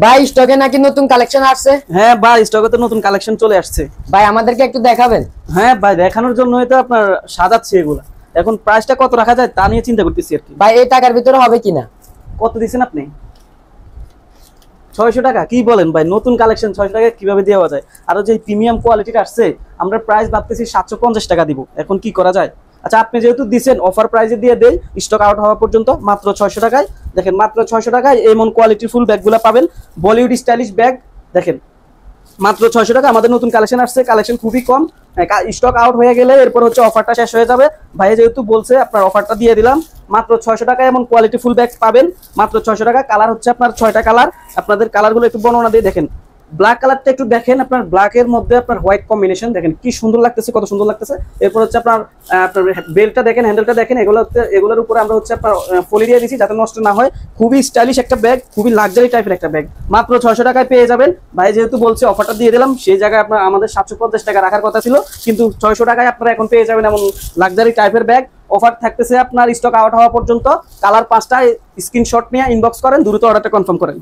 ভাই স্টকে নাকি নতুন কালেকশন আসছে? হ্যাঁ ভাই, স্টকে তো নতুন কালেকশন চলে আসছে। ভাই আমাদেরকে একটু দেখাবেন? হ্যাঁ ভাই, দেখানোর জন্যই তো আপনার সাজাচ্ছি এগুলা। এখন প্রাইসটা কত রাখা যায় তা নিয়ে চিন্তা করতেছি আর কি। ভাই এই টাকার ভিতরে হবে কিনা? কত দিচ্ছেন আপনি? 600 টাকা? কি বলেন ভাই, নতুন কালেকশন 600 টাকা কিভাবে দেওয়া যায়? আর যে প্রিমিয়াম কোয়ালিটির আসছে, আমরা প্রাইস ভাবতেছি 750 টাকা দিব। এখন কি করা যায়? আচ্ছা, আপনি যেহেতু দিচ্ছেন, অফার প্রাইসে দিয়ে দেই, স্টক আউট হওয়া পর্যন্ত মাত্র 600 টাকায়। দেখেন, মাত্র 600 টাকায় এমন কোয়ালিটি ফুল ব্যাগগুলো পাবেন, বলিউড স্টাইলিশ ব্যাগ। দেখেন, মাত্র 600 টাকা। আমাদের নতুন কালেকশন আসছে, কালেকশন খুবই কম। স্টক আউট হয়ে গেলে এরপর হচ্ছে অফারটা শেষ হয়ে যাবে। ভাই যেহেতু বলছে, আপনার অফারটা দিয়ে দিলাম। মাত্র 600 টাকায় এমন কোয়ালিটি ফুল ব্যাগ পাবেন, মাত্র 600 টাকা। কালার হচ্ছে আপনার 6টা কালার। আপনাদের কালারগুলো একটু বর্ণনা দিয়ে দেখেন। ব্ল্যাক কালারটা একটু দেখেন, আপনার ব্ল্যাকের মধ্যে আপনার হোয়াইট কম্বিনেশন দেখেন কি সুন্দর লাগতেছে, কত সুন্দর লাগতেছে। এরপর হচ্ছে আপনার আপনার বেল্টটা দেখেন, হ্যান্ডেলটা দেখেন। এগুলোর উপরে আমরা হচ্ছে আপনার ফলি দিয়ে দিয়েছি যাতে নষ্ট না হয়। খুবই স্টাইলিশ একটা ব্যাগ, খুবই লাক্সারি টাইপের একটা ব্যাগ, মাত্র 600 টাকায় পেয়ে যাবেন। ভাই যেহেতু বলছে অফারটা দিয়ে দিলাম, সেই জায়গায় আপনার আমাদের 750 টাকা রাখার কথা ছিল, কিন্তু 600 টাকায় আপনারা এখন পেয়ে যাবেন এমন লাক্সারি টাইপের ব্যাগ। অফার থাকতেছে আপনার স্টক আউট হওয়া পর্যন্ত। কালার 5টা, স্ক্রিনশট নিয়ে ইনবক্স করেন, দ্রুত অর্ডারটা কনফার্ম করেন।